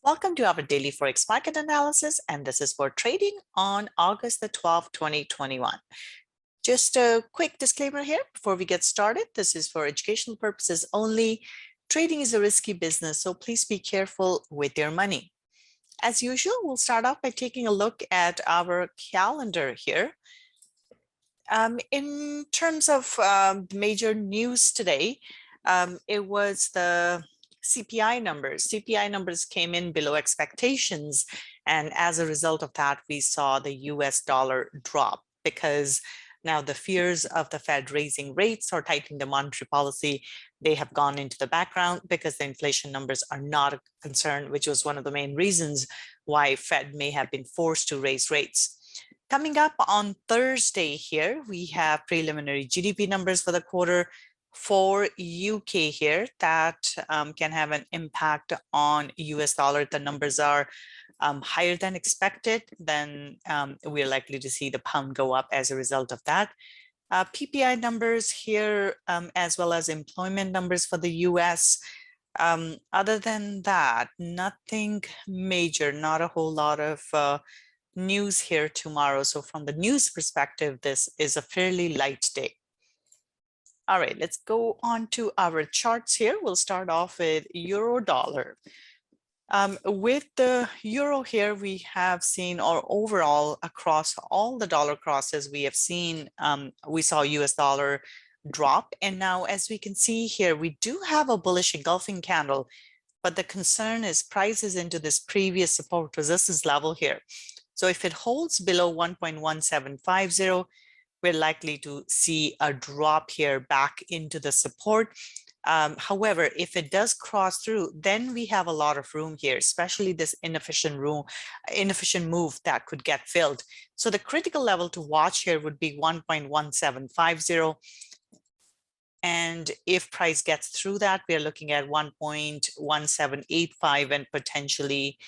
Welcome to our daily Forex market analysis, and this is for trading on August the 12th, 2021. Just a quick disclaimer here before we get started. This is for educational purposes only. Trading is a risky business, so please be careful with your money. As usual, we'll start off by taking a look at our calendar here. In terms of major news today, it was the CPI numbers. CPI numbers came in below expectations. And as a result of that, we saw the US dollar drop because now the fears of the Fed raising rates or tightening the monetary policy, they have gone into the background because the inflation numbers are not a concern, which was one of the main reasons why Fed may have been forced to raise rates. Coming up on Thursday here, we have preliminary GDP numbers for the quarter for UK here that can have an impact on US dollar. The numbers are higher than expected, then we're likely to see the pound go up as a result of that. PPI numbers here, as well as employment numbers for the US. Other than that, nothing major, not a whole lot of news here tomorrow. So from the news perspective, this is a fairly light day. All right, let's go on to our charts here. We'll start off with euro dollar. With the euro here, we have seen, or overall across all the dollar crosses, we have seen, we saw US dollar drop. And now, as we can see here, we do have a bullish engulfing candle, but the concern is prices into this previous support resistance level here. So if it holds below 1.1750, we're likely to see a drop here back into the support. However, if it does cross through, then we have a lot of room here, especially this inefficient move that could get filled. So the critical level to watch here would be 1.1750. And if price gets through that, we're looking at 1.1785 and potentially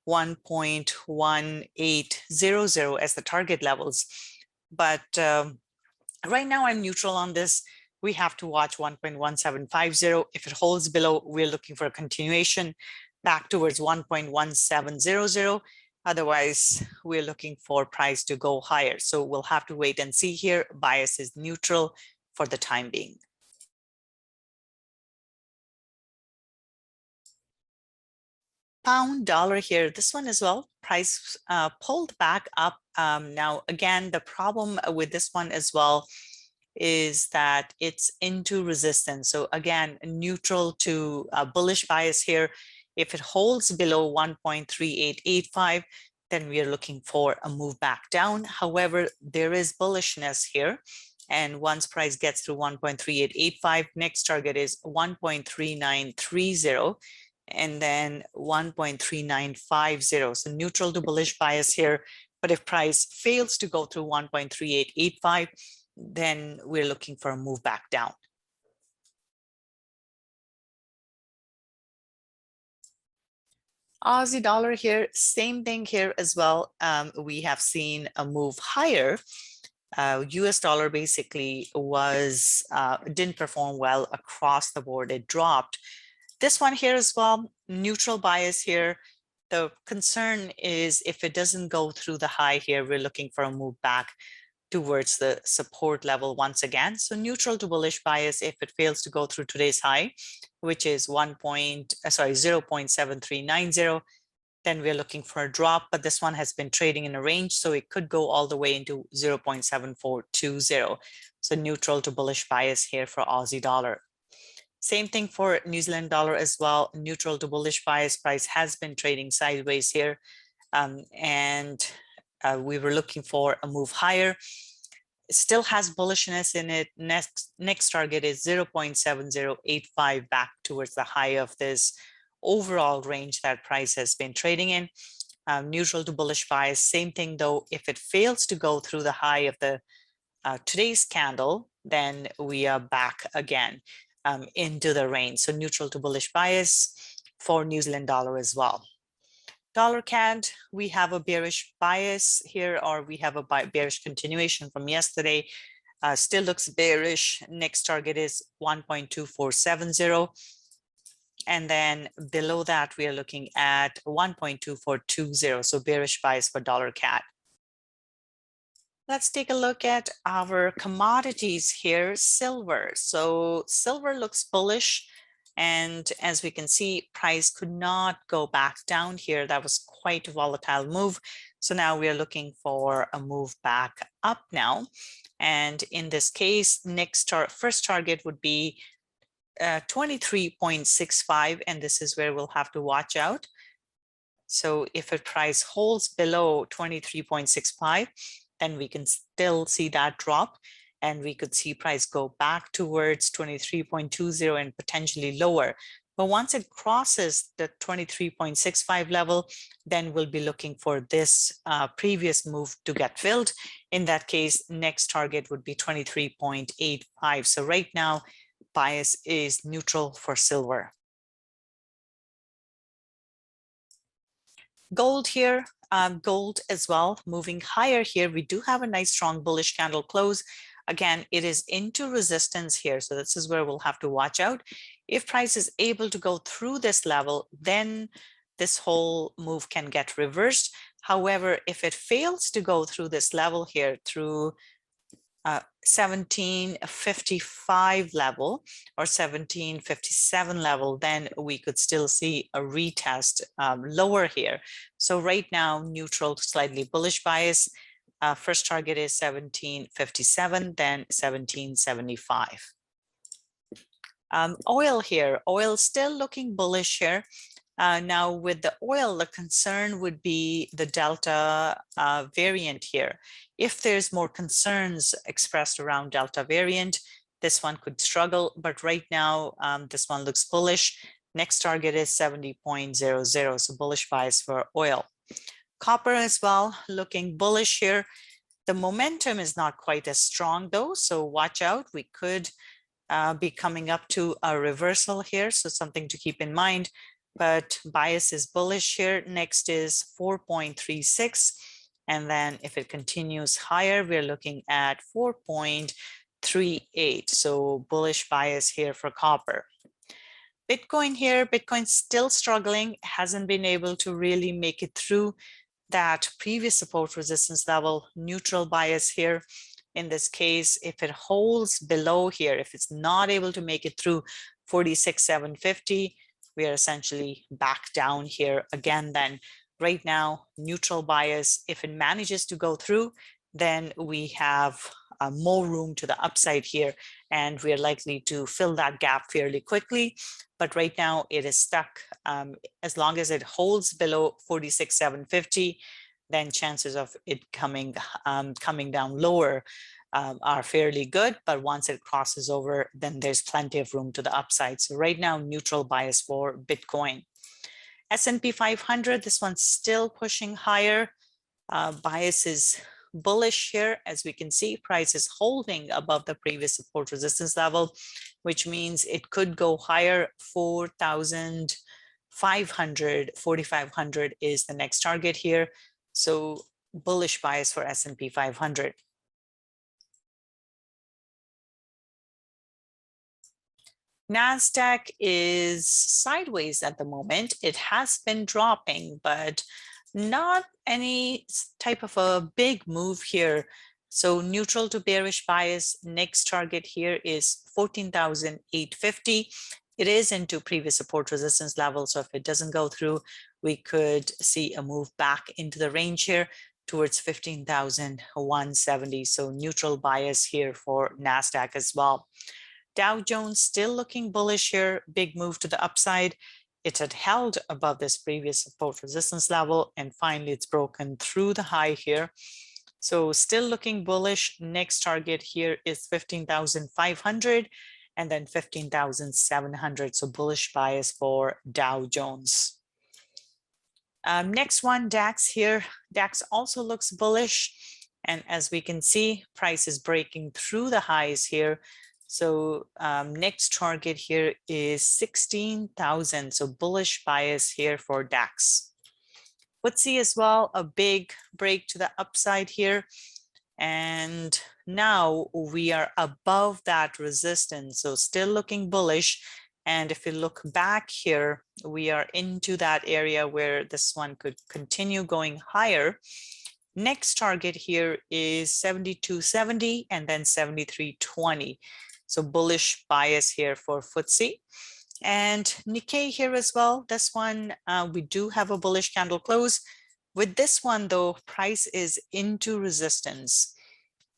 1.1800 as the target levels. But right now I'm neutral on this. We have to watch 1.1750. If it holds below, we're looking for a continuation back towards 1.1700. Otherwise, we're looking for price to go higher. So we'll have to wait and see here. Bias is neutral for the time being. Pound dollar here, this one as well, price pulled back up. Now, again, the problem with this one as well is that it's into resistance. So again, neutral to bullish bias here. If it holds below 1.3885, then we are looking for a move back down. However, there is bullishness here. And once price gets through 1.3885, next target is 1.3930. And then 1.3950. So neutral to bullish bias here. But if price fails to go through 1.3885, then we're looking for a move back down. Aussie dollar here, same thing here as well. We have seen a move higher. US dollar basically was didn't perform well across the board. It dropped. This one here as well, neutral bias here. The concern is if it doesn't go through the high here, we're looking for a move back towards the support level once again. So neutral to bullish bias if it fails to go through today's high, which is 0.7390, then we're looking for a drop. But this one has been trading in a range, so it could go all the way into 0.7420. So neutral to bullish bias here for Aussie dollar. Same thing for New Zealand dollar as well, neutral to bullish bias. Price has been trading sideways here, we were looking for a move higher. It still has bullishness in it. Next target is 0.7085 back towards the high of this overall range that price has been trading in. Neutral to bullish bias, same thing though. If it fails to go through the high of the today's candle, then we are back again into the range. So neutral to bullish bias for New Zealand dollar as well. Dollar CAD, we have a bearish bias here, or we have a bearish continuation from yesterday. Still looks bearish. Next target is 1.2470. And then below that, we are looking at 1.2420, so bearish bias for dollar CAD. Let's take a look at our commodities here, silver. So silver looks bullish. And as we can see, price could not go back down here. That was quite a volatile move. So now we are looking for a move back up now. And in this case, first target would be 23.65, and this is where we'll have to watch out. So if a price holds below 23.65, then we can still see that drop, and we could see price go back towards 23.20 and potentially lower. But once it crosses the 23.65 level, then we'll be looking for this previous move to get filled. In that case, next target would be 23.85. So right now, bias is neutral for silver. Gold here, gold as well, moving higher here. We do have a nice strong bullish candle close. Again, it is into resistance here. So this is where we'll have to watch out. If price is able to go through this level, then this whole move can get reversed. However, if it fails to go through this level here, through 1755 level or 1757 level, then we could still see a retest lower here. So right now, neutral to slightly bullish bias. First target is 1757, then 1775. Oil here, oil still looking bullish here. Now with the oil, the concern would be the Delta variant here. If there's more concerns expressed around Delta variant, this one could struggle, but right now this one looks bullish. Next target is 70.00, so bullish bias for oil. Copper as well, looking bullish here. The momentum is not quite as strong though, so watch out. We could be coming up to a reversal here, so something to keep in mind. But bias is bullish here. Next is 4.36. And then if it continues higher, we're looking at 4.38. So bullish bias here for copper. Bitcoin here, Bitcoin's still struggling, hasn't been able to really make it through that previous support resistance level. Neutral bias here. In this case, if it holds below here, if it's not able to make it through 46,750, we are essentially back down here again. Then right now, neutral bias. If it manages to go through, then we have more room to the upside here, and we are likely to fill that gap fairly quickly. But right now it is stuck. As long as it holds below 46,750, then chances of it coming down lower are fairly good, but once it crosses over, then there's plenty of room to the upside. So right now, neutral bias for Bitcoin. S&P 500, this one's still pushing higher. Bias is bullish here. As we can see, price is holding above the previous support resistance level, which means it could go higher. 4,500, 4,500 is the next target here. So bullish bias for S&P 500. Nasdaq is sideways at the moment. It has been dropping, but not any type of a big move here. So neutral to bearish bias. Next target here is 14,850. It is into previous support resistance level. So if it doesn't go through, we could see a move back into the range here towards 15,170. So neutral bias here for Nasdaq as well. Dow Jones still looking bullish here, big move to the upside. It had held above this previous support resistance level, and finally it's broken through the high here. So still looking bullish. Next target here is 15,500 and then 15,700. So bullish bias for Dow Jones. Next one, DAX here. DAX also looks bullish. And as we can see, price is breaking through the highs here. So next target here is 16,000. So bullish bias here for DAX. FTSE as well, a big break to the upside here. And now we are above that resistance. So still looking bullish. And if we look back here, we are into that area where this one could continue going higher. Next target here is 72.70 and then 73.20. So bullish bias here for FTSE. And Nikkei here as well. This one, we do have a bullish candle close. With this one though, price is into resistance.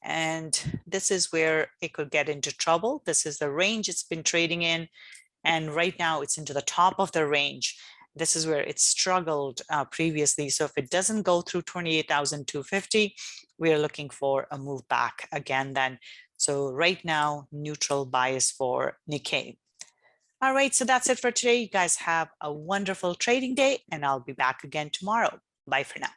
And this is where it could get into trouble. This is the range it's been trading in. And right now it's into the top of the range. This is where it struggled previously. So if it doesn't go through 28,250, we are looking for a move back again then. So right now, neutral bias for Nikkei. All right, so that's it for today. You guys have a wonderful trading day, and I'll be back again tomorrow. Bye for now.